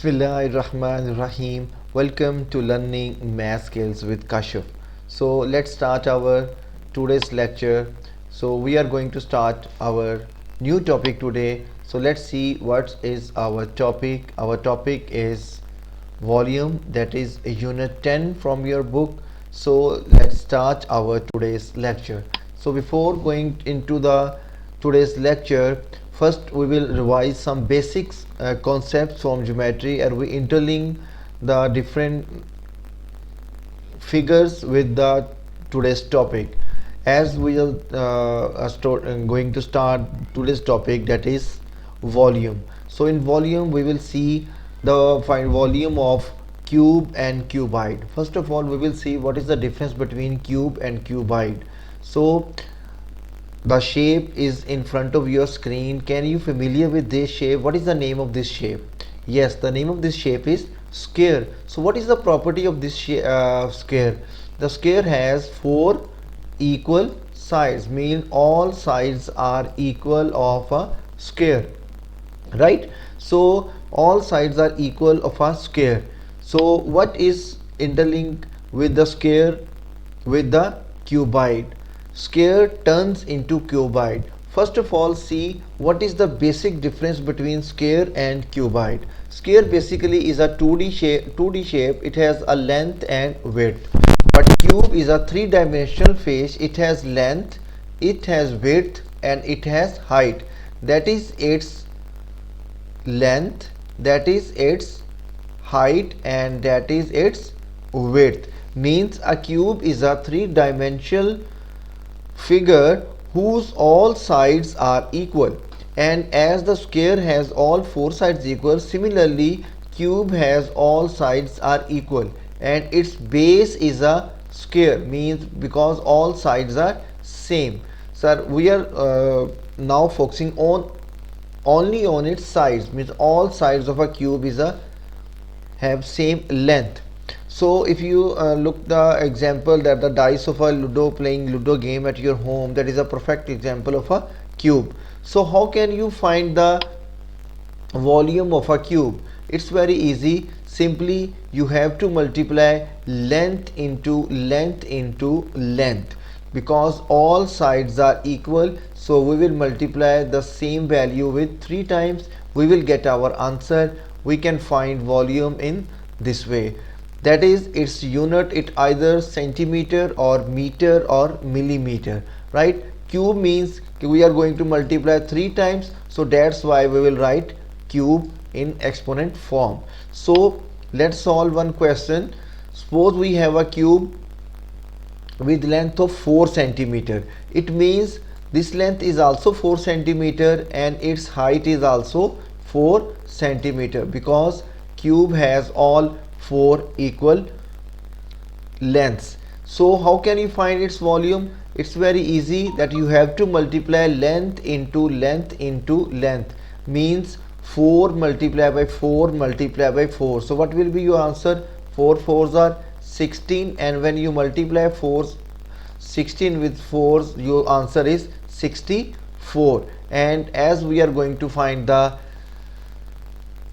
Bismillahirrahmanirrahim. Welcome to Learning Math Skills with Kashif. So let's start our today's lecture. So we are going to start our new topic today. So let's see what is our topic. Our topic is volume, that is unit 10 from your book. So let's start our today's lecture. So before going into the today's lecture, first we will revise some basics concepts from geometry, and we interlink the different figures with the today's topic, as we are going to start today's topic, that is volume. So in volume we will see the find volume of cube and cuboid. First of all, we will see what is the difference between cube and cuboid. So the shape is in front of your screen. Can you familiar with this shape? What is the name of this shape? Yes, the name of this shape is square. So what is the property of this square? The square has four equal sides, mean all sides are equal of a square, right? So all sides are equal of a square. So what is interlinked with the square? With the cuboid. Square turns into cuboid. First of all, see what is the basic difference between square and cuboid. Square basically is a 2D shape. It has a length and width. But cube is a three-dimensional face. It has length, it has width, and it has height. That is its length, that is its height, and that is its width. Means a cube is a three-dimensional figure whose all sides are equal, and as the square has all four sides equal, similarly cube has all sides are equal and its base is a square, means because all sides are same. Sir, we are now focusing on only on its sides, means all sides of a cube is a have same length. So if you look the example that the dice of a Ludo, playing Ludo game at your home, that is a perfect example of a cube. So how can you find the volume of a cube? It's very easy. Simply you have to multiply length into length into length, because all sides are equal. So we will multiply the same value with 3 times, we will get our answer. We can find volume in this way, that is its unit, it either centimeter or meter or millimeter, right? Cube means we are going to multiply 3 times, so that's why we will write cube in exponent form. So let's solve one question. Suppose we have a cube with length of 4 centimeter. It means this length is also 4 centimeter and its height is also 4 centimeter, because cube has all 4 equal lengths. So how can you find its volume? It's very easy, that you have to multiply length into length into length, means 4 multiplied by 4 multiplied by 4. So what will be your answer? 4 4s are 16, and when you multiply 16 with 4s, your answer is 64. And as we are going to find the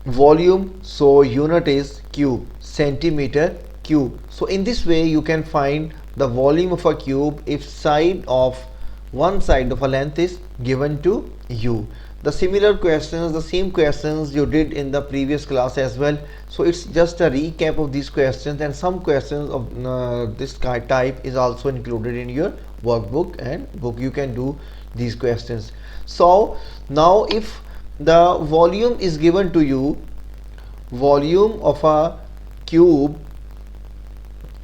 volume, so unit is cube, centimeter cube. So in this way you can find the volume of a cube if side of one side of a length is given to you. The similar questions, the same questions you did in the previous class as well. So it's just a recap of these questions, and some questions of this type is also included in your workbook and book. You can do these questions. So now if the volume is given to you, volume of a cube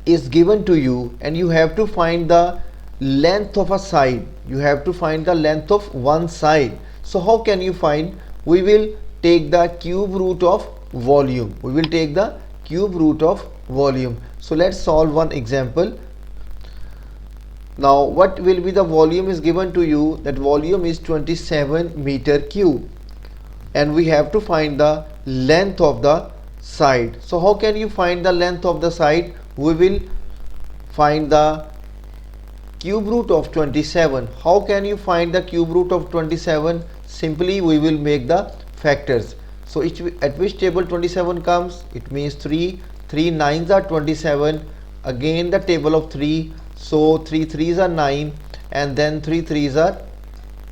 is given to you, and you have to find the length of a side, you have to find the length of one side. So how can you find? We will take the cube root of volume, we will take the cube root of volume. So let's solve one example. Now what will be the volume is given to you? That volume is 27 meter cube, and we have to find the length of the side. So how can you find the length of the side? We will find the cube root of 27. How can you find the cube root of 27? Simply we will make the factors. So at which table 27 comes? It means 3. 3 nines are 27. Again the table of 3. So 3 threes are 9, and then 3 threes are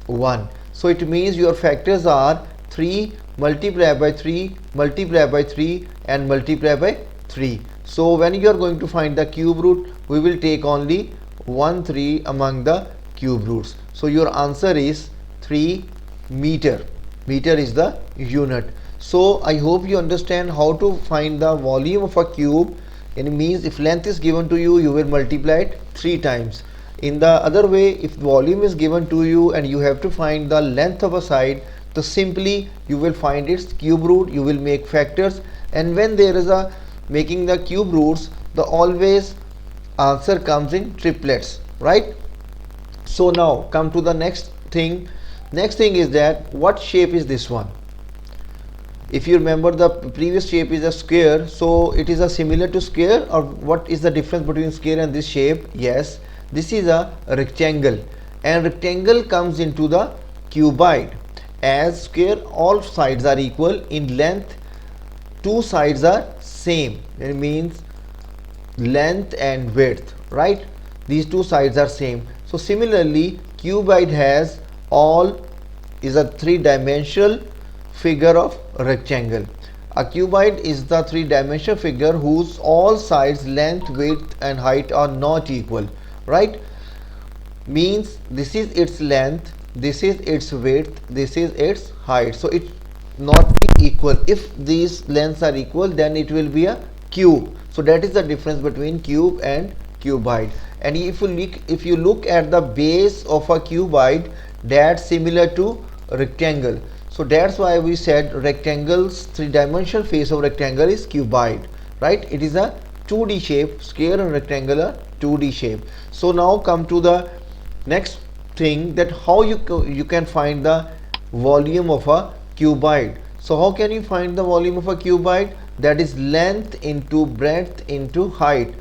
1. So it means your factors are 3 multiplied by 3 multiplied by 3 and multiplied by 3. So when you are going to find the cube root, we will take only 1 3 among the cube roots. So your answer is 3 meter. Meter is the unit. So I hope you understand how to find the volume of a cube. It means if length is given to you, you will multiply it 3 times. In the other way, if volume is given to you and you have to find the length of a side, so simply you will find its cube root, you will make factors, and when there is a making the cube roots, the always answer comes in triplets, right? So now come to the next thing. Next thing is that what shape is this one? If you remember, the previous shape is a square, so it is a similar to square, or what is the difference between square and this shape? Yes, this is a rectangle, and rectangle comes into the cuboid. As square, all sides are equal in length, two sides are same. It means length and width, right? These two sides are same. So similarly, cuboid has all is a three-dimensional figure of rectangle. A cuboid is the three-dimensional figure whose all sides, length, width and height are not equal, right? Means this is its length, this is its width, this is its height. So it not be equal. If these lengths are equal, then it will be a cube. So that is the difference between cube and cuboid. And if you look at the base of a cuboid, that's similar to rectangle. So that's why we said rectangle's three-dimensional face of rectangle is cuboid, right? It is a 2D shape. Square and rectangular 2D shape. So now come to the next thing, that how you can find the volume of a cuboid. So how can you find the volume of a cuboid? That is length into breadth into height.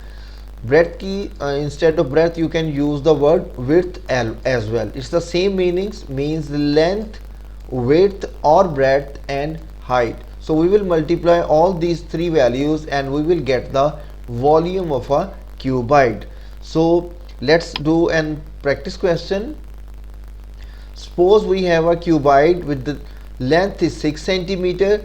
Breadth key instead of breadth you can use the word width as well. It's the same meanings, means length, width or breadth and height. So we will multiply all these three values and we will get the volume of a cuboid. So let's do an practice question. Suppose we have a cuboid with the length is 6 centimeter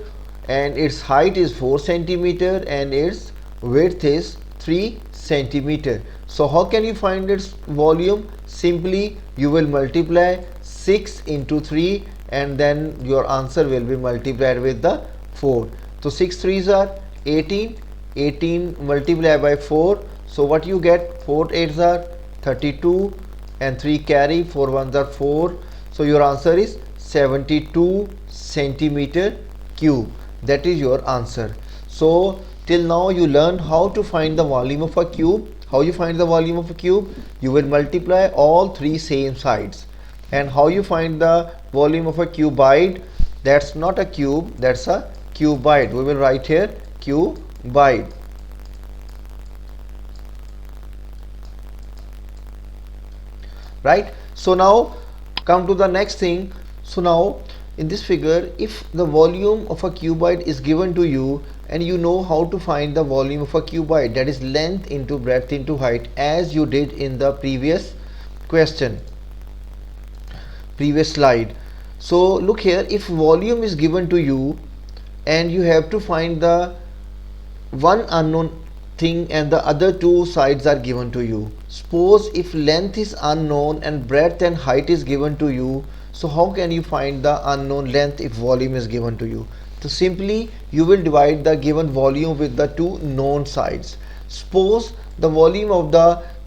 and its height is 4 centimeter and its width is 3 centimeter. So how can you find its volume? Simply you will multiply 6 into 3 and then your answer will be multiplied with the 4. So 6 threes are 18, 18 multiplied by 4. So what you get? 4 eights are 32 and 3 carry, 4 ones are 4. So your answer is 72 centimeter cube. That is your answer. So till now you learned how to find the volume of a cube. How you find the volume of a cube? You will multiply all three same sides. And how you find the volume of a cuboid? That's not a cube, that's a cuboid. We will write here cuboid. Right? So now come to the next thing. So now in this figure, if the volume of a cuboid is given to you and you know how to find the volume of a cuboid, that is length into breadth into height, as you did in the previous question, previous slide. So look here, if volume is given to you and you have to find the one unknown thing and the other two sides are given to you. Suppose if length is unknown and breadth and height is given to you, so how can you find the unknown length if volume is given to you? So simply you will divide the given volume with the two known sides. Suppose the volume of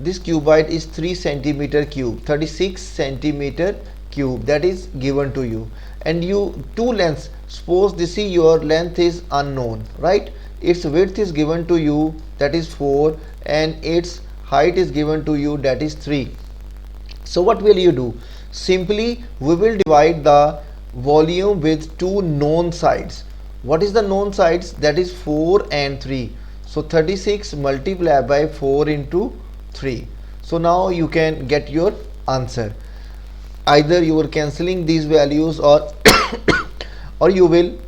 this cuboid is 3 centimeter cube, 36 centimeter cube, that is given to you, and you two lengths. Suppose this is your length is unknown, right? Its width is given to you, that is 4, and its height is given to you, that is 3. So what will you do? Simply we will divide the volume with two known sides. What is the known sides? That is 4 and 3. So 36 multiplied by 4 into 3. So now you can get your answer. Either you are cancelling these values or or you will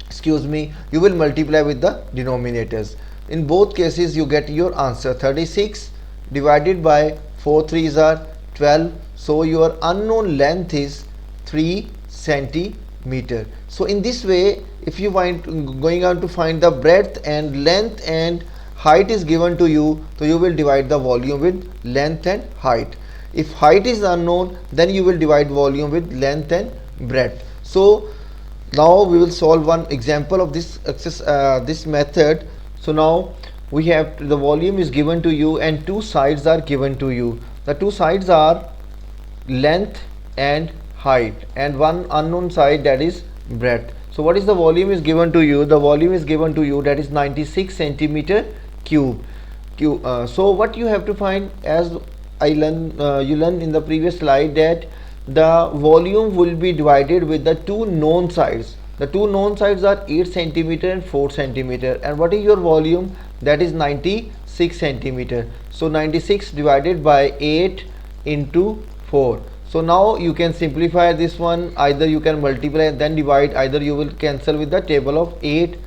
excuse me, you will multiply with the denominators. In both cases you get your answer 36 divided by 4 threes are 12. So your unknown length is 3 centimeter. So in this way, if you find going on to find the breadth and length and height is given to you, so you will divide the volume with length and height. If height is unknown, then you will divide volume with length and breadth. So now we will solve one example of this method. So now we have the volume is given to you and two sides are given to you. The two sides are length and height, and one unknown side, that is breadth. So what is the volume is given to you? The volume is given to you, that is 96 centimeter cube. So what you have to find, as you learned in the previous slide, that the volume will be divided with the two known sides. The two known sides are 8 centimeter and 4 centimeter. And what is your volume? That is 96 centimeter. So 96 divided by 8 into 4. So now you can simplify this one. Either you can multiply and then divide, either you will cancel with the table of 8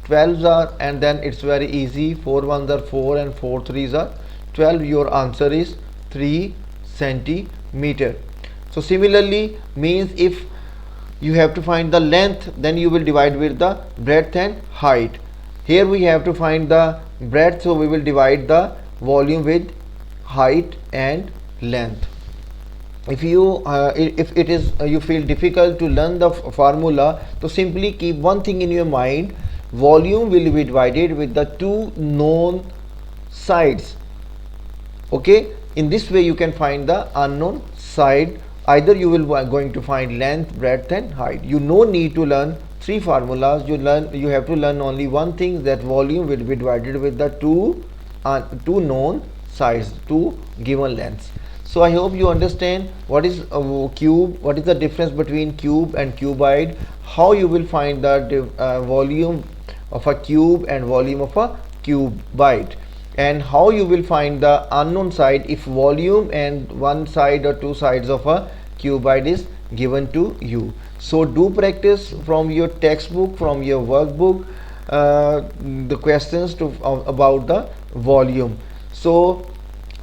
12s are, and then it's very easy, 4 ones are 4 and 4 threes are 12. Your answer is 3 centimeter. So similarly, means if you have to find the length, then you will divide with the breadth and height. Here we have to find the breadth, so we will divide the volume with height and length. If you if it is you feel difficult to learn the formula, so simply keep one thing in your mind: volume will be divided with the two known sides. Okay, in this way you can find the unknown side. Either you will going to find length, breadth and height. You no need to learn three formulas. You have to learn only one thing, that volume will be divided with the two known sides, two given lengths. So I hope you understand what is a cube, what is the difference between cube and cuboid, how you will find the volume of a cube and volume of a cuboid, and how you will find the unknown side if volume and one side or two sides of a cuboid is given to you. So do practice from your textbook, from your workbook, the questions about the volume. So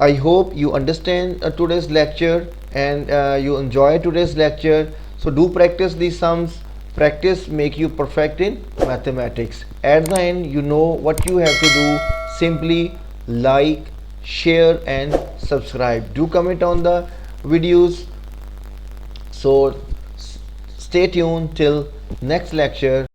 I hope you understand today's lecture and you enjoy today's lecture. So do practice these sums. Practice make you perfect in mathematics. At the end, you know what you have to do. Simply like, share and subscribe. Do comment on the videos. So stay tuned till next lecture.